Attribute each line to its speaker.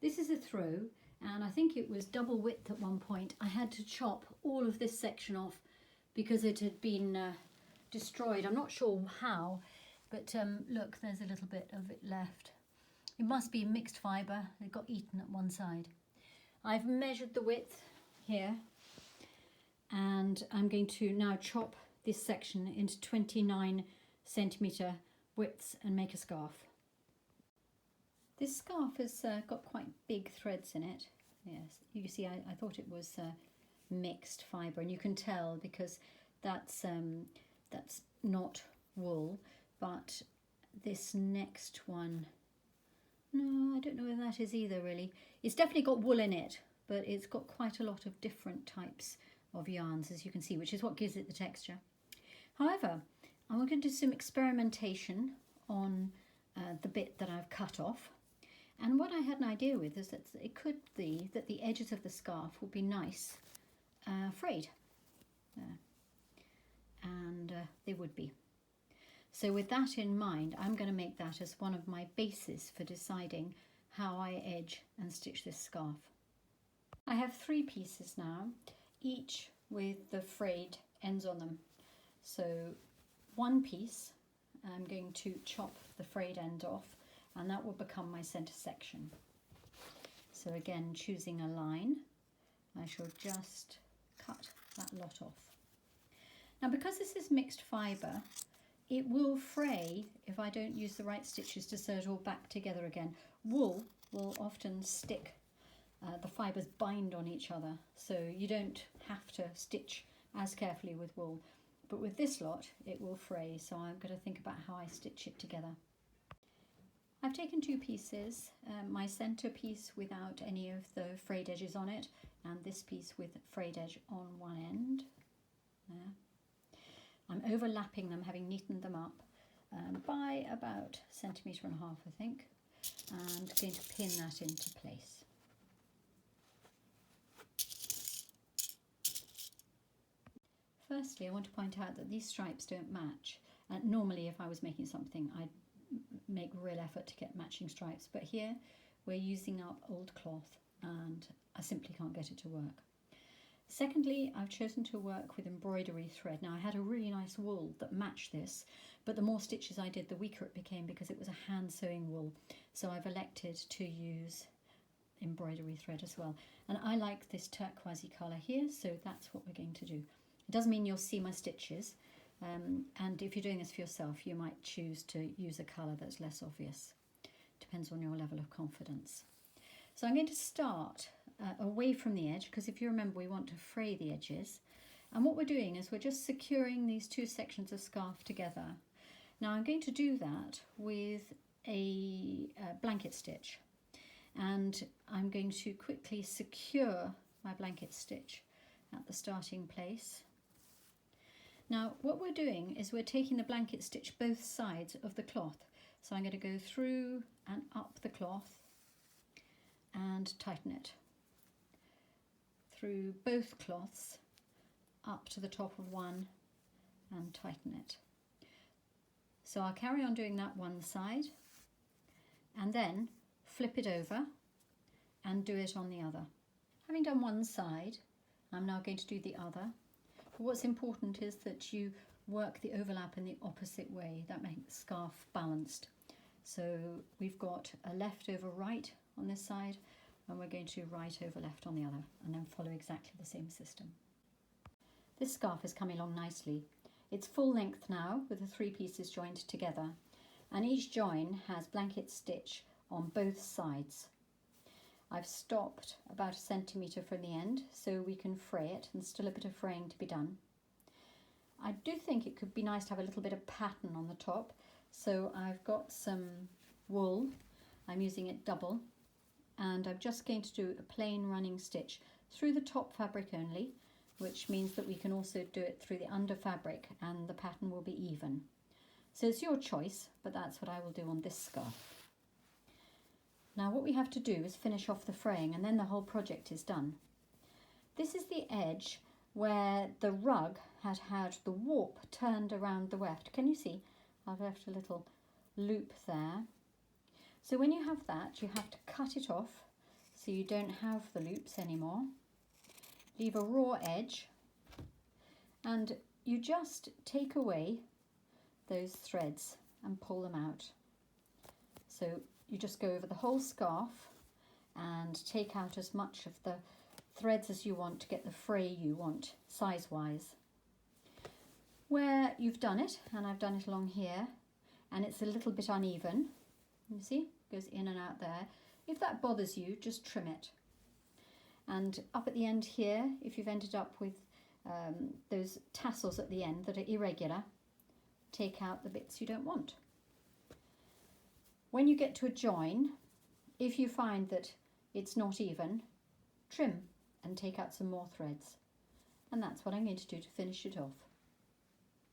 Speaker 1: This is a throw, and I think it was double width at one point. I had to chop all of this section off because it had been destroyed. I'm not sure how, but look, there's a little bit of it left. It must be mixed fibre. It got eaten at one side. I've measured the width here, and I'm going to now chop this section into 29 centimetre widths and make a scarf. This scarf has got quite big threads in it. Yes, you see, I thought it was mixed fibre, and you can tell because that's not wool, but this next one, no, I don't know whether that is either really. It's definitely got wool in it, but it's got quite a lot of different types of yarns, as you can see, which is what gives it the texture. However, I'm going to do some experimentation on the bit that I've cut off. And what I had an idea with is that it could be that the edges of the scarf would be nice frayed. And they would be. So with that in mind, I'm going to make that as one of my bases for deciding how I edge and stitch this scarf. I have 3 pieces now, each with the frayed ends on them. So one piece, I'm going to chop the frayed end off, and that will become my centre section. So again, choosing a line, I shall just cut that lot off. Now, because this is mixed fibre, it will fray if I don't use the right stitches to sew it all back together again. Wool will often stick, the fibres bind on each other, so you don't have to stitch as carefully with wool. But with this lot, it will fray, so I'm going to think about how I stitch it together. I've taken 2 pieces, my centre piece without any of the frayed edges on it, and this piece with frayed edge on one end. There. I'm overlapping them, having neatened them up by about 1.5 centimetres, I think, and going to pin that into place. Firstly, I want to point out that these stripes don't match. Normally, if I was making something, I'd make real effort to get matching stripes, but here we're using up old cloth and I simply can't get it to work. Secondly, I've chosen to work with embroidery thread. Now, I had a really nice wool that matched this, but the more stitches I did, the weaker it became because it was a hand sewing wool. So I've elected to use embroidery thread as well. And I like this turquoisey colour here, so that's what we're going to do. It doesn't mean you'll see my stitches, and if you're doing this for yourself, you might choose to use a colour that's less obvious. Depends on your level of confidence. So I'm going to start away from the edge, because if you remember, we want to fray the edges. And what we're doing is we're just securing these 2 sections of scarf together. Now I'm going to do that with a blanket stitch, and I'm going to quickly secure my blanket stitch at the starting place. Now what we're doing is we're taking the blanket stitch both sides of the cloth. So I'm going to go through and up the cloth and tighten it. Through both cloths, up to the top of one and tighten it. So I'll carry on doing that one side and then flip it over and do it on the other. Having done one side, I'm now going to do the other. What's important is that you work the overlap in the opposite way. That makes the scarf balanced. So we've got a left over right on this side, and we're going to right over left on the other, and then follow exactly the same system. This scarf is coming along nicely. It's full length now with the 3 pieces joined together, and each join has blanket stitch on both sides. I've stopped about 1 centimetre from the end so we can fray it, and still a bit of fraying to be done. I do think it could be nice to have a little bit of pattern on the top, so I've got some wool. I'm using it double, and I'm just going to do a plain running stitch through the top fabric only, which means that we can also do it through the under fabric and the pattern will be even. So it's your choice, but that's what I will do on this scarf. Now what we have to do is finish off the fraying, and then the whole project is done. This is the edge where the rug had the warp turned around the weft. Can you see? I've left a little loop there. So when you have that, you have to cut it off so you don't have the loops anymore. Leave a raw edge, and you just take away those threads and pull them out. So you just go over the whole scarf and take out as much of the threads as you want to get the fray you want size wise. Where you've done it, and I've done it along here, and it's a little bit uneven, you see, goes in and out there. If that bothers you, just trim it. And up at the end here, if you've ended up with those tassels at the end that are irregular, take out the bits you don't want. When you get to a join, if you find that it's not even, trim and take out some more threads. And that's what I'm going to do to finish it off.